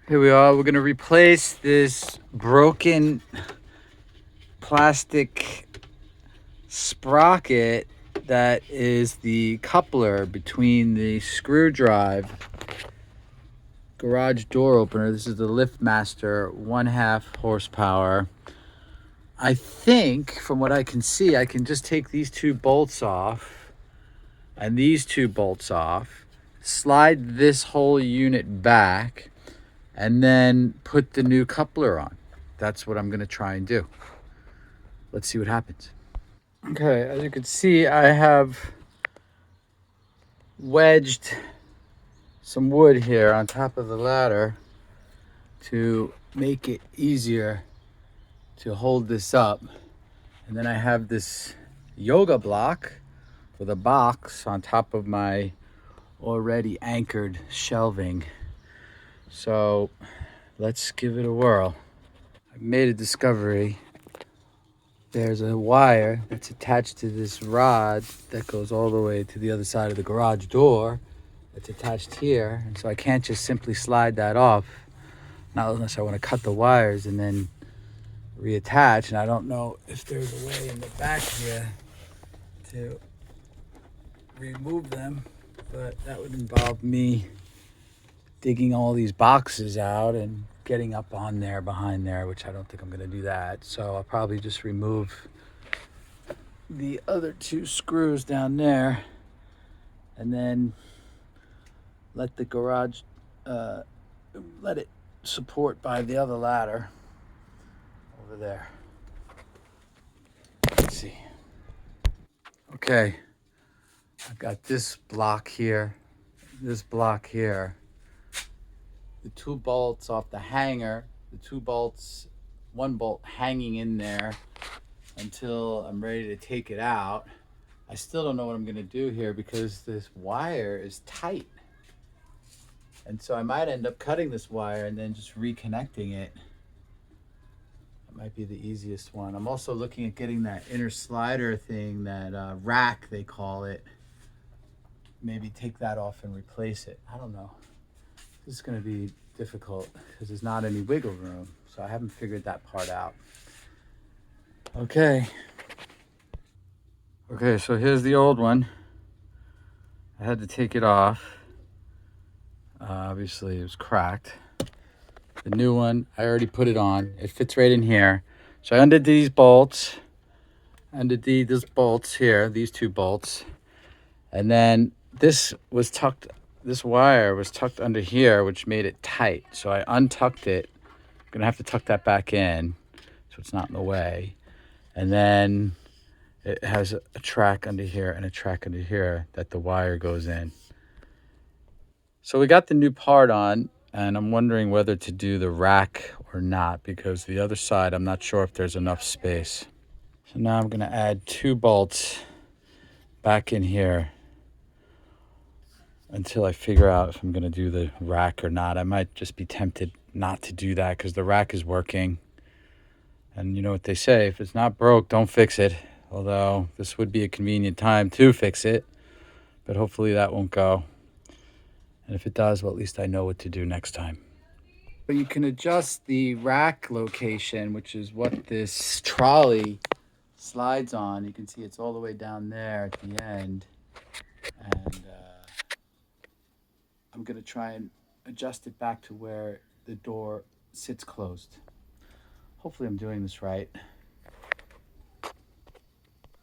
Here we are. We're going to replace this broken plastic sprocket that is the coupler between the screwdrive garage door opener. This is the LiftMaster 1/2 horsepower. I think from what I can see, I can just take these two bolts off and these two bolts off, slide this whole unit back, and then put the new coupler on. That's what I'm going to try and do. Let's see what happens. Okay, as you can see, I have wedged some wood here on top of the ladder to make it easier to hold this up. And then I have this yoga block with a box on top of my already anchored shelving. So let's give it a whirl. I've made a discovery. There's a wire that's attached to this rod that goes all the way to the other side of the garage door. It's attached here, and so I can't just simply slide that off, not unless I want to cut the wires and then reattach. And I don't know if there's a way in the back here to remove them, but that would involve me digging all these boxes out and getting up on there behind there, which I don't think I'm going to do that. So I'll probably just remove the other two screws down there and then let the garage let it support by the other ladder over there. Let's see. Okay, I've got this block here, the two bolts off the hanger, the two bolts, one bolt hanging in there until I'm ready to take it out. I still don't know what I'm going to do here because this wire is tight. And so I might end up cutting this wire and then just reconnecting it. That might be the easiest one. I'm also looking at getting that inner slider thing, that rack they call it. Maybe take that off and replace it. I don't know. This is going to be difficult because there's not any wiggle room. So I haven't figured that part out. Okay, so here's the old one. I had to take it off. Obviously, it was cracked. The new one, I already put it on. It fits right in here. So I undid these bolts. These bolts here, these two bolts. And then this wire was tucked under here, which made it tight. So I untucked it. I'm going to have to tuck that back in so it's not in the way. And then it has a track under here and a track under here that the wire goes in. So we got the new part on, and I'm wondering whether to do the rack or not, because the other side, I'm not sure if there's enough space. So now I'm going to add two bolts back in here until I figure out if I'm going to do the rack or not. I might just be tempted not to do that because the rack is working. And you know what they say, if it's not broke, don't fix it. Although this would be a convenient time to fix it, but hopefully that won't go. And if it does, well, at least I know what to do next time. But you can adjust the rack location, which is what this trolley slides on. You can see it's all the way down there at the end. And I'm going to try and adjust it back to where the door sits closed. Hopefully I'm doing this right.